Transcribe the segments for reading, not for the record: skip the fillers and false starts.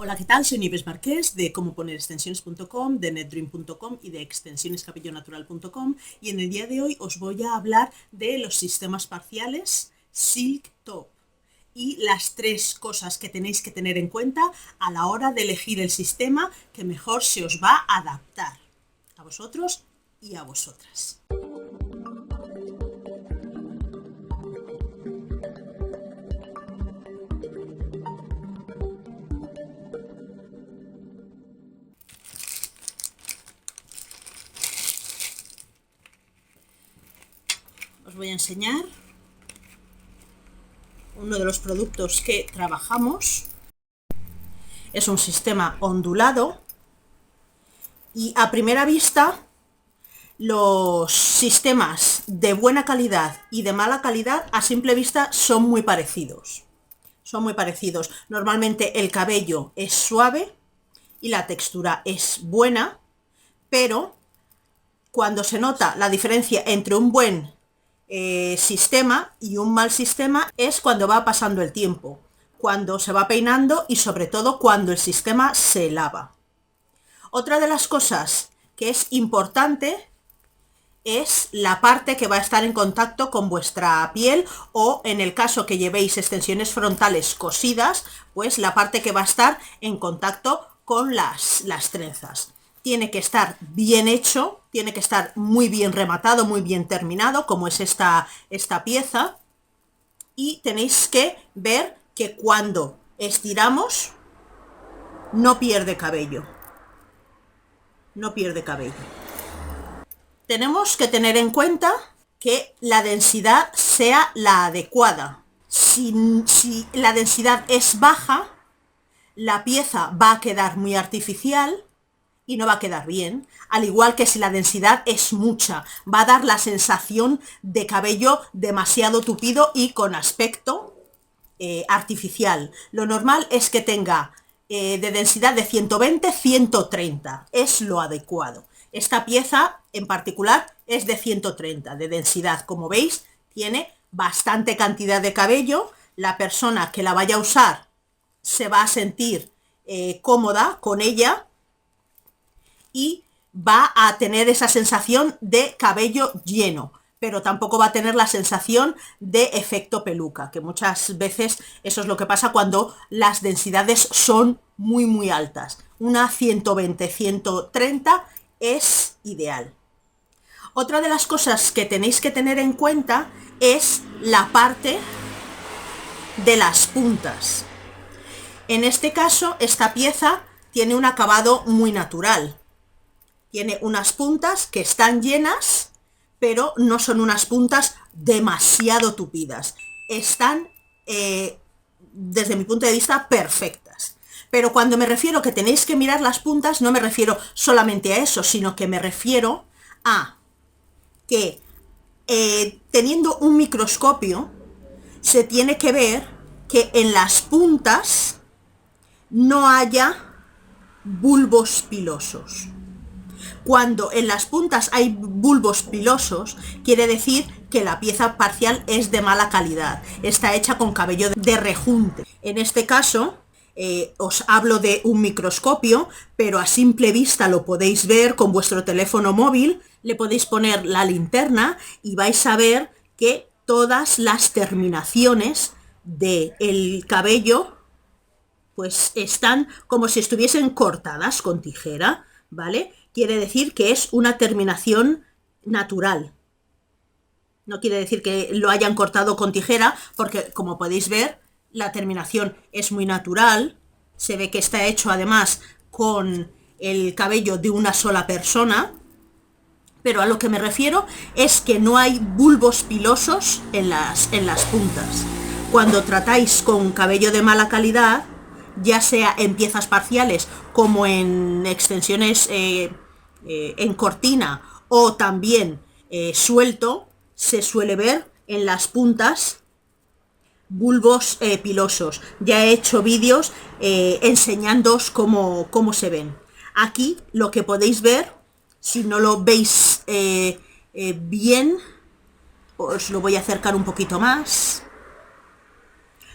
Hola, ¿qué tal? Soy Nieves Marqués de cómo poner extensiones.com, de netdream.com y de extensionescabellonatural.com, y en el día de hoy os voy a hablar de los sistemas parciales Silk Top y las tres cosas que tenéis que tener en cuenta a la hora de elegir el sistema que mejor se os va a adaptar a vosotros y a vosotras. Os voy a enseñar uno de los productos que trabajamos. Es un sistema ondulado y a primera vista los sistemas de buena calidad y de mala calidad a simple vista son muy parecidos. Normalmente el cabello es suave y la textura es buena, pero cuando se nota la diferencia entre un buen sistema y un mal sistema es cuando va pasando el tiempo, cuando se va peinando y sobre todo cuando el sistema se lava. Otra de las cosas que es importante es la parte que va a estar en contacto con vuestra piel, o en el caso que llevéis extensiones frontales cosidas, pues la parte que va a estar en contacto con las trenzas. Tiene que estar bien hecho, tiene que estar muy bien rematado, muy bien terminado, como es esta pieza. Y tenéis que ver que cuando estiramos no pierde cabello. No pierde cabello. Tenemos que tener en cuenta que la densidad sea la adecuada. Si la densidad es baja, la pieza va a quedar muy artificial y no va a quedar bien, al igual que si la densidad es mucha, va a dar la sensación de cabello demasiado tupido y con aspecto artificial. Lo normal es que tenga de densidad de 120-130, es lo adecuado. Esta pieza en particular es de 130 de densidad. Como veis, tiene bastante cantidad de cabello. La persona que la vaya a usar se va a sentir cómoda con ella y va a tener esa sensación de cabello lleno, pero tampoco va a tener la sensación de efecto peluca, que muchas veces eso es lo que pasa cuando las densidades son muy altas. Una 120-130 es ideal. Otra de las cosas que tenéis que tener en cuenta es la parte de las puntas. En este caso, esta pieza tiene un acabado muy natural. Tiene unas puntas que están llenas, pero no son unas puntas demasiado tupidas. Están, desde mi punto de vista, perfectas. Pero cuando me refiero que tenéis que mirar las puntas, no me refiero solamente a eso, sino que me refiero a que teniendo un microscopio, se tiene que ver que en las puntas no haya bulbos pilosos. Cuando en las puntas hay bulbos pilosos, quiere decir que la pieza parcial es de mala calidad, está hecha con cabello de rejunte. En este caso, os hablo de un microscopio, pero a simple vista lo podéis ver con vuestro teléfono móvil, le podéis poner la linterna y vais a ver que todas las terminaciones del cabello pues están como si estuviesen cortadas con tijera, ¿vale? Quiere decir que es una terminación natural. No quiere decir que lo hayan cortado con tijera, porque como podéis ver, la terminación es muy natural. Se ve que está hecho además con el cabello de una sola persona. Pero a lo que me refiero es que no hay bulbos pilosos en las puntas. Cuando tratáis con cabello de mala calidad, ya sea en piezas parciales como en extensiones en cortina o también suelto, se suele ver en las puntas bulbos pilosos. Ya he hecho vídeos enseñándoos cómo se ven. Aquí lo que podéis ver, si no lo veis bien, os lo voy a acercar un poquito más.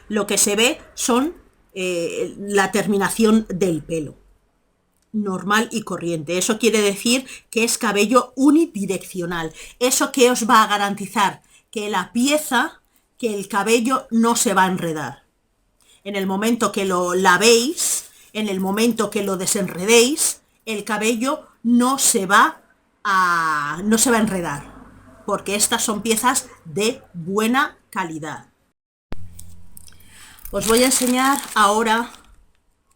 Lo que se ve son la terminación del pelo. Normal y corriente. Eso quiere decir que es cabello unidireccional. ¿Eso qué os va a garantizar? Que la pieza, que el cabello no se va a enredar. En el momento que lo lavéis, en el momento que lo desenredéis, el cabello no se va a enredar, porque estas son piezas de buena calidad. Os voy a enseñar ahora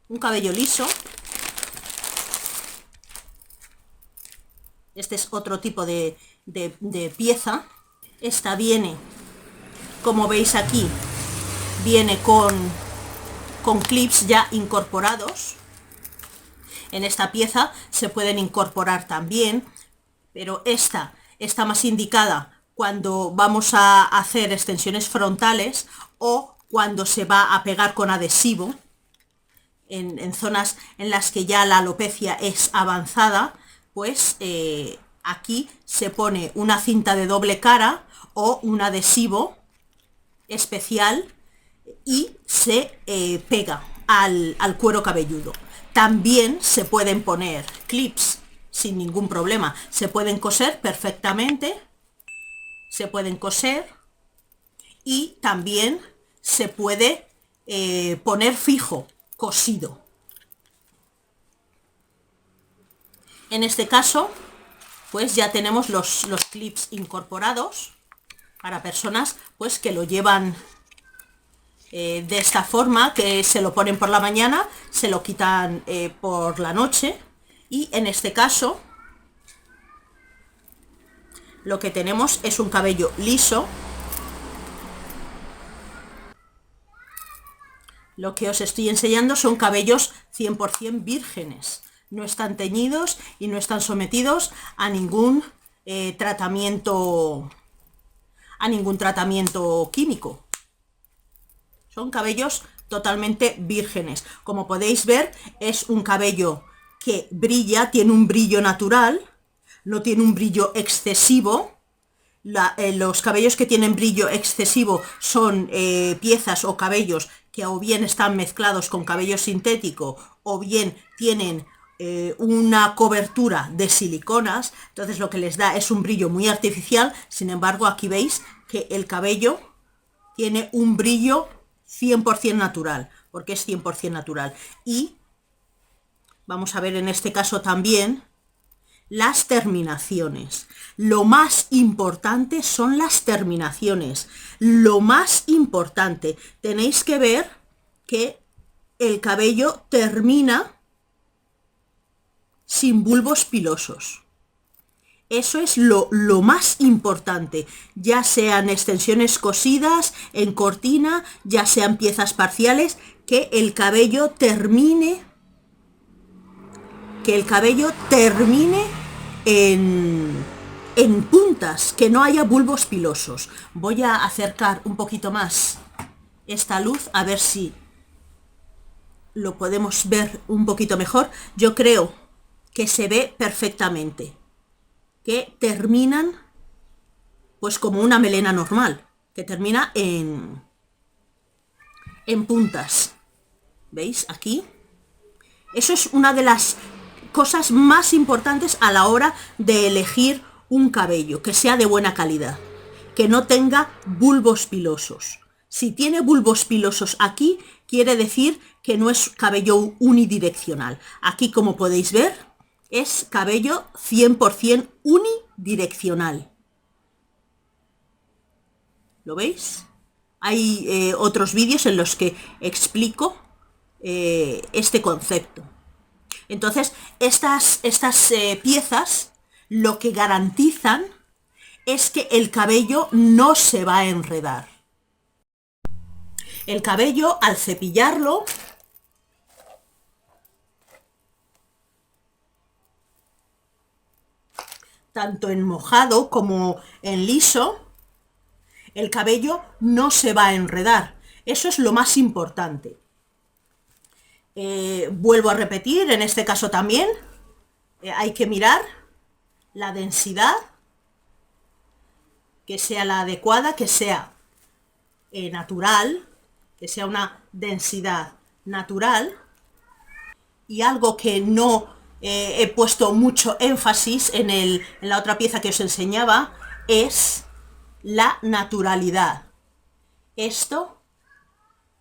un cabello liso. Este es otro tipo de pieza. Esta viene, como veis aquí, viene con clips ya incorporados. En esta pieza se pueden incorporar también, pero esta está más indicada cuando vamos a hacer extensiones frontales o cuando se va a pegar con adhesivo en zonas en las que ya la alopecia es avanzada. Pues aquí se pone una cinta de doble cara o un adhesivo especial y se pega al cuero cabelludo. También se pueden poner clips sin ningún problema. Se pueden coser perfectamente. Se pueden coser y también se puede poner fijo, cosido. En este caso, pues ya tenemos los clips incorporados para personas pues que lo llevan de esta forma, que se lo ponen por la mañana, se lo quitan por la noche. Y en este caso, lo que tenemos es un cabello liso. Lo que os estoy enseñando son cabellos 100% vírgenes. No están teñidos y no están sometidos a ningún tratamiento químico. Son cabellos totalmente vírgenes. Como podéis ver, es un cabello que brilla, tiene un brillo natural, no tiene un brillo excesivo. Los cabellos que tienen brillo excesivo son piezas o cabellos que o bien están mezclados con cabello sintético o bien tienen una cobertura de siliconas, entonces lo que les da es un brillo muy artificial. Sin embargo, aquí veis que el cabello tiene un brillo 100% natural, porque es 100% natural. Y vamos a ver en este caso también las terminaciones. Lo más importante son las terminaciones. Lo más importante, tenéis que ver que el cabello termina sin bulbos pilosos. Eso es lo más importante, ya sean extensiones cosidas, en cortina, ya sean piezas parciales, que el cabello termine en puntas, que no haya bulbos pilosos. Voy a acercar un poquito más esta luz, a ver si lo podemos ver un poquito mejor. Yo creo que se ve perfectamente, que terminan pues como una melena normal, que termina en puntas. ¿Veis aquí? Eso es una de las cosas más importantes a la hora de elegir un cabello, que sea de buena calidad, que no tenga bulbos pilosos. Si tiene bulbos pilosos aquí, quiere decir que no es cabello unidireccional. Aquí, como podéis ver, es cabello 100% unidireccional. ¿Lo veis? Hay otros vídeos en los que explico este concepto. Entonces, estas piezas lo que garantizan es que el cabello no se va a enredar. El cabello, al cepillarlo, tanto en mojado como en liso, el cabello no se va a enredar. Eso es lo más importante. Vuelvo a repetir, en este caso también hay que mirar la densidad, que sea la adecuada, que sea natural, que sea una densidad natural, y algo que no he puesto mucho énfasis en la otra pieza que os enseñaba, es la naturalidad. Esto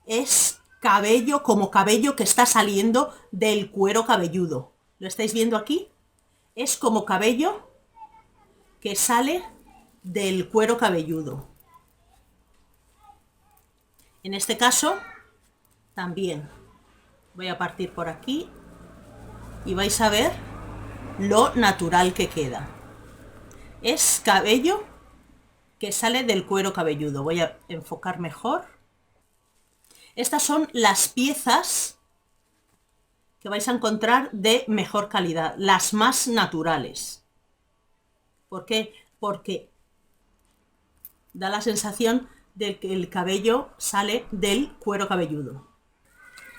es cabello, como cabello que está saliendo del cuero cabelludo. ¿Lo estáis viendo aquí? Es como cabello que sale del cuero cabelludo. En este caso, también voy a partir por aquí y vais a ver lo natural que queda. Es cabello que sale del cuero cabelludo. Voy a enfocar mejor. Estas son las piezas que vais a encontrar de mejor calidad, las más naturales. ¿Por qué? Porque da la sensación de que el cabello sale del cuero cabelludo.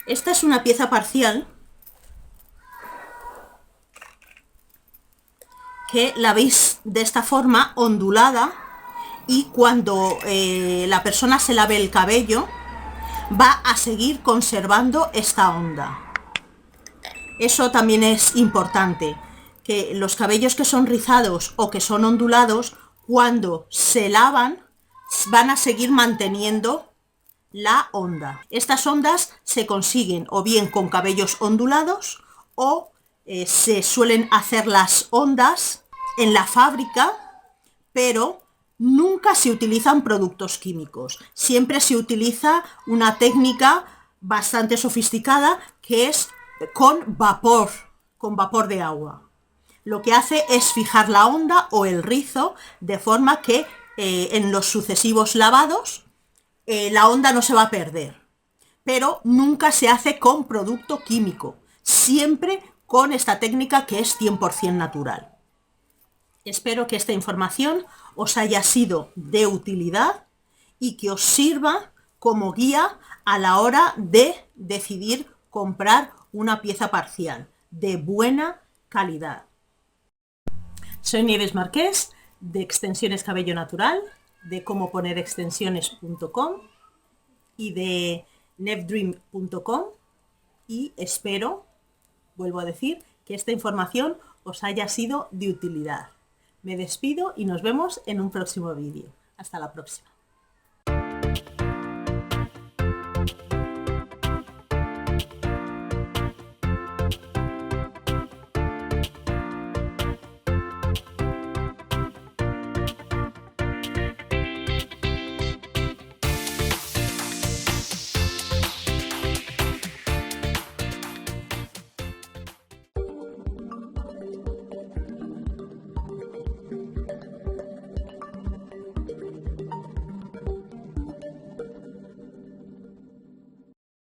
Esta es una pieza parcial que la veis de esta forma, ondulada, y cuando la persona se lave el cabello va a seguir conservando esta onda. Eso también es importante, que los cabellos que son rizados o que son ondulados, cuando se lavan, van a seguir manteniendo la onda. Estas ondas se consiguen o bien con cabellos ondulados o se suelen hacer las ondas en la fábrica, pero nunca se utilizan productos químicos. Siempre se utiliza una técnica bastante sofisticada que es con vapor de agua. Lo que hace es fijar la onda o el rizo de forma que en los sucesivos lavados la onda no se va a perder. Pero nunca se hace con producto químico, siempre con esta técnica que es 100% natural. Espero que esta información os haya sido de utilidad y que os sirva como guía a la hora de decidir comprar una pieza parcial de buena calidad. Soy Nieves Marqués, de Extensiones Cabello Natural, de comoponerextensiones.com y de nevdream.com, y espero, vuelvo a decir, que esta información os haya sido de utilidad. Me despido y nos vemos en un próximo vídeo. Hasta la próxima.